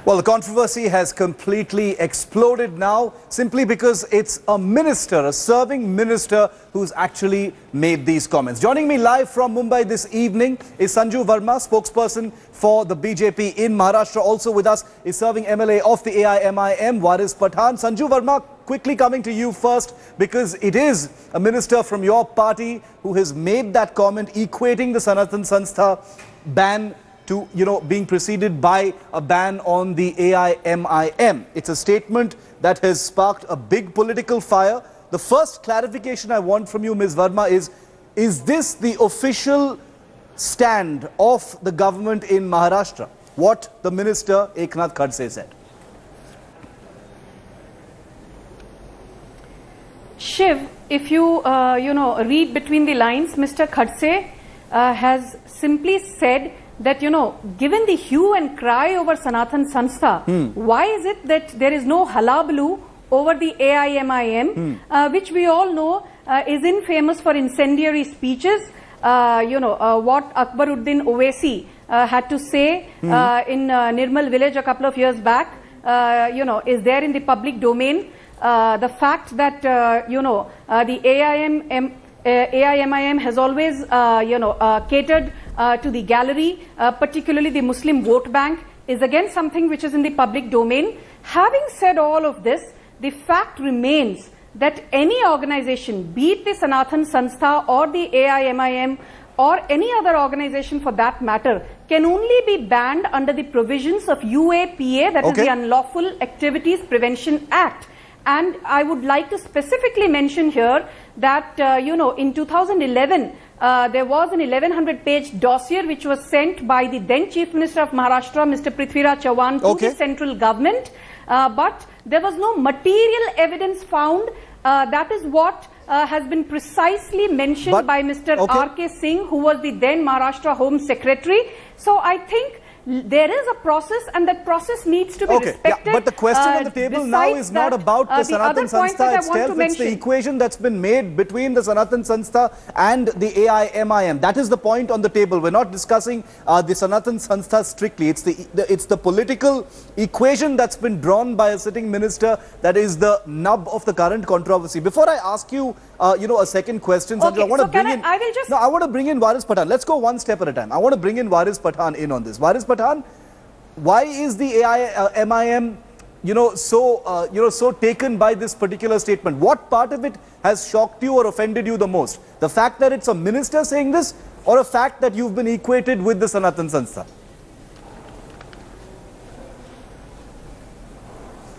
Well, the controversy has completely exploded now simply because it's a minister, a serving minister, who's actually made these comments. Joining me live from Mumbai this evening is Sanju Verma, spokesperson for the BJP in Maharashtra. Also with us is serving MLA of the AIMIM, Waris Pathan. Sanju Verma, quickly coming to you first, because it is a minister from your party who has made that comment equating the Sanatan Sanstha ban to, being preceded by a ban on the AIMIM. It's a statement that has sparked a big political fire. The first clarification I want from you, Ms. Verma, is this the official stand of the government in Maharashtra? What the minister, Eknath Khadse, said. Shiv, if you, read between the lines, Mr. Khadse has simply said that, given the hue and cry over Sanatan Sanstha, why is it that there is no hullabaloo over the AIMIM, which we all know is infamous for incendiary speeches? What Akbaruddin Owaisi had to say in Nirmal village a couple of years back, is there in the public domain. The fact that, the AIMIM has always, catered to the gallery, particularly the Muslim vote bank, is again something which is in the public domain. Having said all of this, the fact remains that any organization, be it the Sanatan Sanstha or the AIMIM or any other organization for that matter, can only be banned under the provisions of UAPA, that is the Unlawful Activities Prevention Act. And I would like to specifically mention here that, in 2011, there was an 1100-page dossier which was sent by the then Chief Minister of Maharashtra, Mr. Prithviraj Chauhan, to the central government. But there was no material evidence found. That is what has been precisely mentioned by Mr. R.K. Singh, who was the then Maharashtra Home Secretary. So I think there is a process, and that process needs to be respected. Yeah, but the question on the table now is not about the Sanatan Sanstha itself. It's the equation that's been made between the Sanatan Sanstha and the AIMIM. That is the point on the table. We're not discussing the Sanatan Sanstha strictly. It's the political equation that's been drawn by a sitting minister that is the nub of the current controversy. Before I ask you, a second question, Sanju, I want to bring in. I want to bring in Waris Pathan. Let's go one step at a time. I want to bring in Waris Pathan in on this. Waris Pathan, why is the AIMIM, so taken by this particular statement? What part of it has shocked you or offended you the most? The fact that it's a minister saying this, or a fact that you've been equated with the Sanatan Sanstha?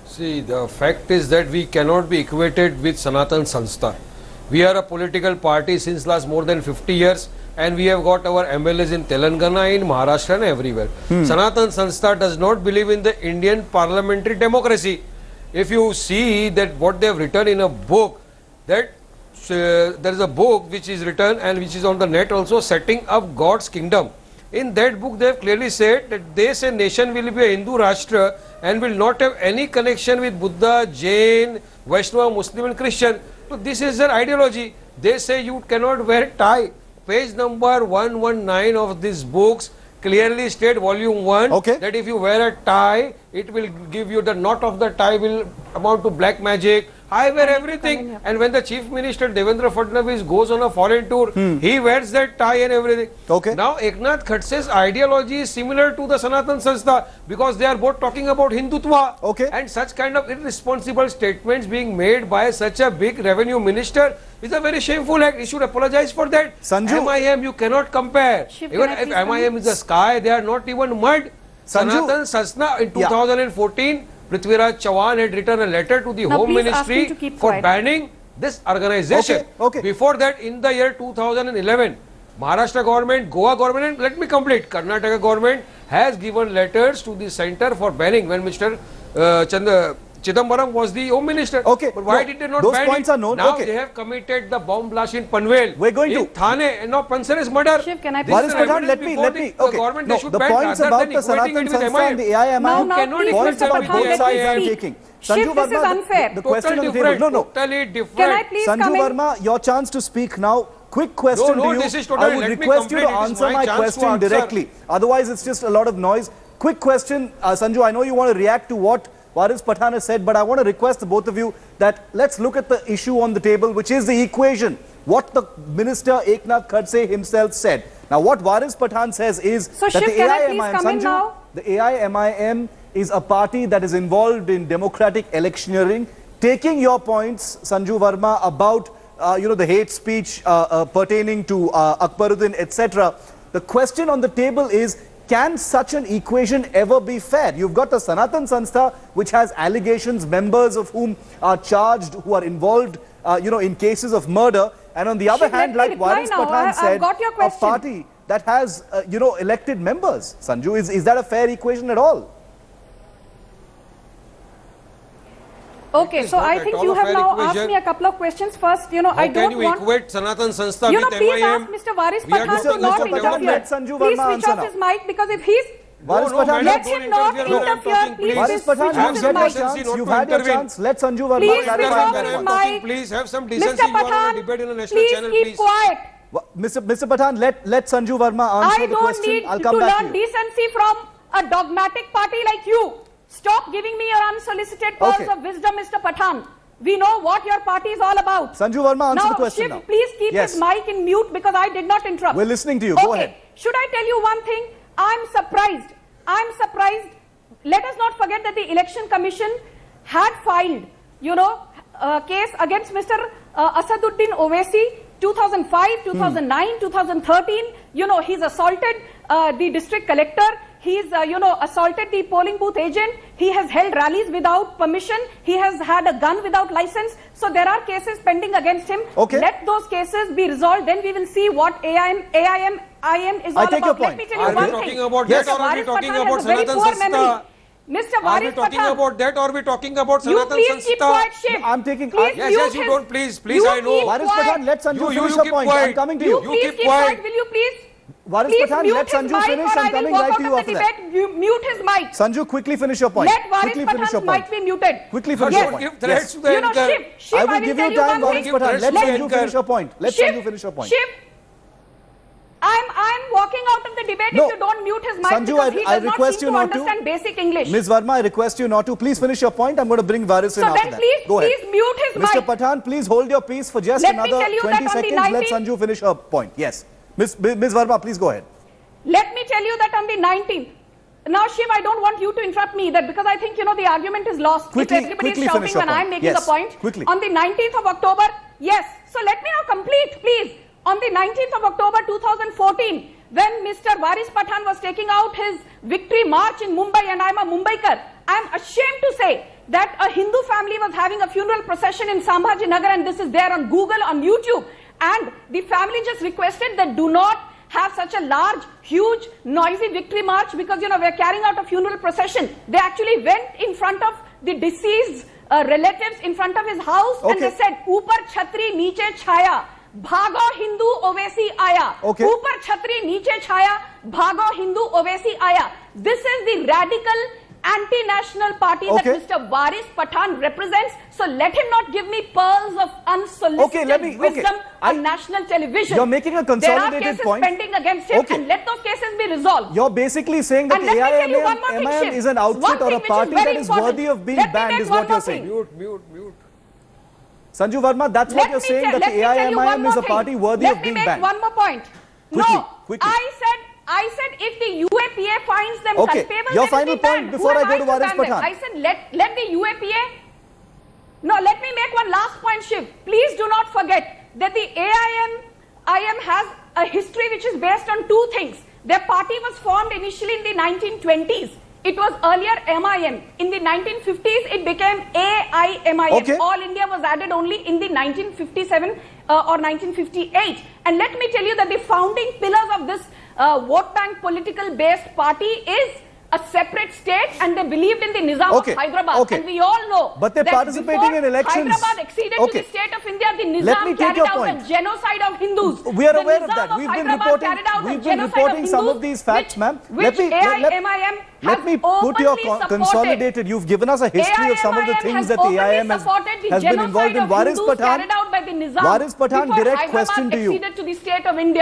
See, the fact is that we cannot be equated with Sanatan Sanstha. We are a political party since last more than 50 years, and we have got our MLAs in Telangana, in Maharashtra and everywhere. Sanatan Sanstha does not believe in the Indian parliamentary democracy. If you see that what they have written in a book, that there is a book which is written and which is on the net also, Setting Up God's Kingdom. In that book they have clearly said that they say nation will be a Hindu Rashtra and will not have any connection with Buddha, Jain, Vaishnava, Muslim and Christian. So this is their ideology. They say you cannot wear tie. Page number 119 of these books clearly state, volume 1, that if you wear a tie, it will give you, the knot of the tie will amount to black magic. I wear everything. And when the Chief Minister Devendra Fadnavis goes on a foreign tour, he wears that tie and everything. Now Eknath Khadse's ideology is similar to the Sanatan Sanstha, because they are both talking about Hindutva. And such kind of irresponsible statements being made by such a big revenue minister is a very shameful act. He should apologize for that. Sanju, MIM, you cannot compare. Even if MIM is the sky, they are not even mud. Sanatan Sanstha in 2014, Prithviraj Chauhan had written a letter to the Home Ministry for banning this organization. Before that, in the year 2011, Maharashtra government, Goa government, and let me complete, Karnataka government has given letters to the center for banning when Mr. Chidambaram was the Home Minister. But why did they not ban it? Points are known. Now they have committed the bomb blast in Panvel. We're going in Thane, and now Pansar is murder. Shiv, can I Waris Pathan, let me. The points about the Sanatan Sanstha and the AIMIM, points about both sides I am taking. Sanju Verma, this is unfair. The question on the table. Totally different. Can I please Sanju Verma, your chance to speak now. Quick question to you. I would request you to answer my question directly. Otherwise, it's just a lot of noise. quick question, Sanju, I know you want to react to what Waris Pathan has said, but I want to request the both of you that let's look at the issue on the table, which is the equation. What the Minister Eknath Khadse himself said. Now, what Waris Pathan says is that the AIMIM, Sanju, the AIMIM is a party that is involved in democratic electioneering. Taking your points, Sanju Verma, about the hate speech pertaining to Akbaruddin, etc. The question on the table is, can such an equation ever be fair? You've got the Sanatan Sanstha, which has allegations, members of whom are charged, who are involved, in cases of murder. And on the other hand, like Waris Pathan said, a party that has, elected members. Sanju, is that a fair equation at all? Okay, so I think you have now asked me a couple of questions. First, I don't want... Can you equate Sanatan Sanstha with AIMIM? Please ask Mr. Waris Pathan to not interfere. Please switch off his mic, because if he's... let him not interfere. Please Waris Pathan, you've had your chance. You've had your chance. Let Sanju Verma clarify that point. Please have some decency. You are on a debate in a national channel, please. Keep quiet. Mr. Pathan, let Sanju Verma answer the question. I'll come back to you. I don't need to learn decency from a dogmatic party like you. Stop giving me your unsolicited pearls of wisdom, Mr. Pathan. We know what your party is all about. Sanju Verma, answer the question now. Please keep his mic in mute, because I did not interrupt. We're listening to you. Go ahead. Should I tell you one thing? I'm surprised. Let us not forget that the Election Commission had filed, a case against Mr. Asaduddin Owaisi, 2005, 2009, 2013. He's assaulted the district collector. He's, assaulted the polling booth agent. He has held rallies without permission. He has had a gun without license. So there are cases pending against him. Okay. Let those cases be resolved. Then we will see what AIMIM is all about. Let me tell you one thing. Are we talking about that, or are we talking about Sanatan Sanstha? Mr. Waris Pathan. Are we talking about that, or are we talking about Sanatan Sanstha? You please keep quiet, Shiv. I'm taking... Yes, you don't. Please, I know. Waris Pathan, let Sanju finish your point. I'm coming to you. You keep quiet. Will you please... Waris Pathan, let Sanju finish. I'm coming right to you after that. Mute his mic. Sanju, quickly finish your point. Let Waris Pathan's mic be muted. Quickly finish your point. Give threats to the anchor. I will give you time, Waris Pathan. Let Sanju finish your point. Let Sanju finish your point. Shiv, I'm walking out of the debate if you don't mute his mic, Sanju, because he does not seem to understand basic English. Ms. Verma, I request you not to. Please finish your point. I'm going to bring Waris in after that. So then please mute his mic. Mr. Pathan, please hold your peace for just another 20 seconds. Let Sanju finish her point. Yes. Ms. Verma, please go ahead. Let me tell you that on the 19th, now Shiv, I don't want you to interrupt me either, because I think, the argument is lost. If everybody is shouting when I'm making a point. Quickly. On the 19th of October, yes. So let me now complete, please. On the 19th of October 2014, when Mr. Waris Pathan was taking out his victory march in Mumbai, and I'm a Mumbaikar, I'm ashamed to say that a Hindu family was having a funeral procession in Sambhajinagar, and this is there on Google, on YouTube. And the family just requested that do not have such a large, huge, noisy victory march, because, we're carrying out a funeral procession. They actually went in front of the deceased relatives, in front of his house, and they said, Upar Chhatri, Niche Chhaya, Bhago Hindu Owaisi Aya. Upar Chhatri, Niche Chhaya, Bhago Hindu Owaisi Aya. This is the radical anti-national party that Mr. Waris Pathan represents. So let him not give me pearls of unsolicited wisdom on national television. You're making a consolidated point. There are cases pending against him, and let those cases be resolved. You're basically saying that the AIMIM is an outfit or a party that is worthy of being banned, is what you're saying. Mute. Sanju Verma, that's what you're saying, that the AIMIM is a party worthy of being banned. Let me make one more point. Quickly. I said if the UAPA finds them culpable, your final point before I go to Waris Pathan. I said let the UAPA... No, let me make one last point, Shiv. Please do not forget that the AIMIM has a history which is based on two things. Their party was formed initially in the 1920s. It was earlier MIM. In the 1950s, it became AIMIM. All India was added only in the 1957 or 1958. And let me tell you that the founding pillars of this vote bank political based party is a separate state, and they believed in the Nizam of Hyderabad. And we all know but they're participating in elections. Hyderabad acceded to the state of India. The Nizam carried out the genocide of Hindus. We are aware of that. We've been reporting some of these facts, ma'am. Let me put your consolidated. You've given us a history of some of the things that the AIM has been involved in. Waris Pathan, direct question to you.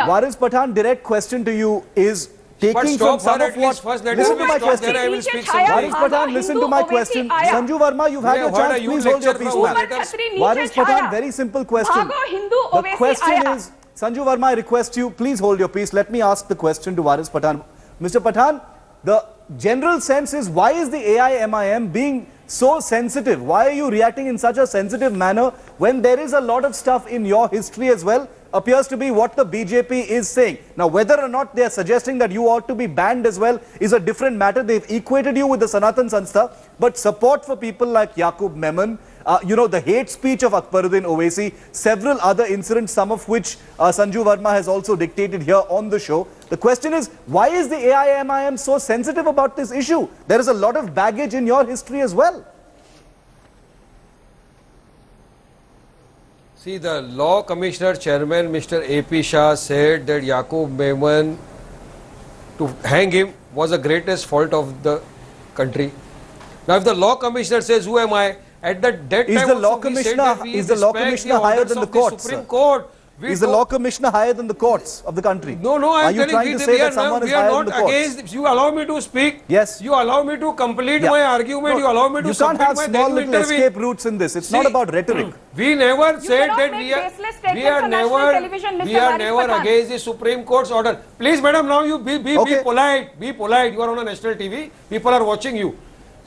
Waris Pathan, direct question to you is, taking from some of what... Listen to my question. Waris Pathan, listen to my question. Sanju Verma, you've had your chance. Please hold your peace, ma'am. Waris Pathan, very simple question. The question is, Sanju Verma, I request you, please hold your peace. Let me ask the question to Waris Pathan. Mr. Pathan, the general sense is, why is the AIMIM being so sensitive? Why are you reacting in such a sensitive manner when there is a lot of stuff in your history as well? Appears to be what the BJP is saying. Now, whether or not they are suggesting that you ought to be banned as well is a different matter. They've equated you with the Sanatan Sanstha, but support for people like Yaqub Memon, the hate speech of Akbaruddin Owaisi, several other incidents, some of which Sanju Verma has also dictated here on the show. The question is, why is the AIMIM so sensitive about this issue? There is a lot of baggage in your history as well. See, the Law Commissioner Chairman Mr. A.P. Shah said that Yaqub Memon, to hang him, was the greatest fault of the country. Now, if the Law Commissioner says, who am I? At that time, is the Law Commissioner higher than the courts? Supreme Court. Is the Law Commissioner higher than the courts of the country? No, I am telling you, we are not against. You allow me to speak. Yes. You allow me to complete my argument. You allow me to submit my... You can't have small little escape routes in this. It's not about rhetoric. We never said that we are never against the Supreme Court's order. Please, madam, now you be polite. Be polite. You are on a national TV. People are watching you.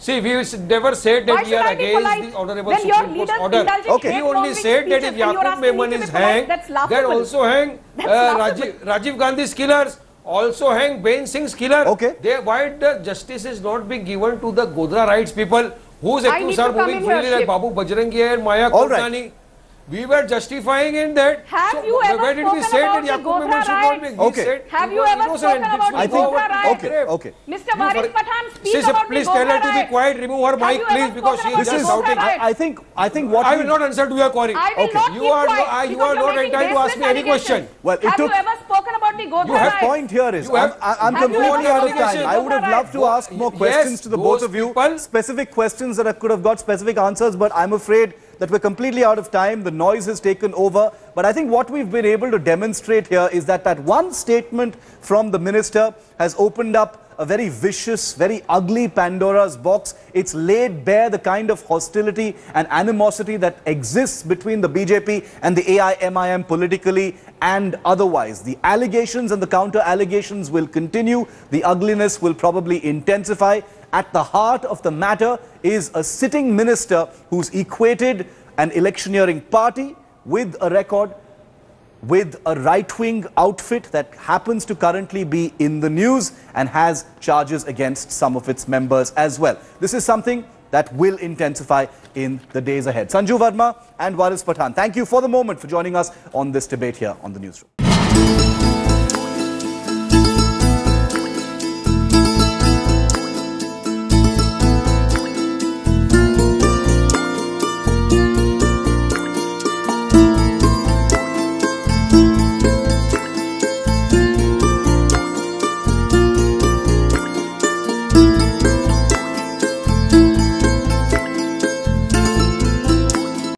See, we never said that we are against the Honorable Supreme Court's order. We only said that if Yaqub Memon is hanged, then also hang Rajiv Gandhi's killers, also hang Ben Singh's killer. Why the justice is not being given to the Godhra rights people whose accused are moving freely like Babu Bajrangi and Maya Kulkarni? We were justifying in that. Have you ever spoken about the Godhra riots? Have you ever spoken about the Godhra riots? Mr. Waris Pathan, speak about the Please tell her to be quiet. Remove her mic, please, because she is just shouting. I think what I will not answer to your query. You are not entitled to ask me any question. Have you ever spoken about the Godhra riots? The point here is, I'm completely out of time. I would have loved to ask more questions to the both of you. Specific questions that I could have got specific answers, but I'm afraid that we're completely out of time. The noise has taken over. But I think what we've been able to demonstrate here is that that one statement from the minister has opened up a very vicious, very ugly Pandora's box. It's laid bare the kind of hostility and animosity that exists between the BJP and the AIMIM politically and otherwise. The allegations and the counter-allegations will continue. The ugliness will probably intensify. At the heart of the matter is a sitting minister who's equated an electioneering party with a record, with a right-wing outfit that happens to currently be in the news and has charges against some of its members as well. This is something that will intensify in the days ahead. Sanju Verma and Waris Pathan, thank you for the moment for joining us on this debate here on the Newsroom.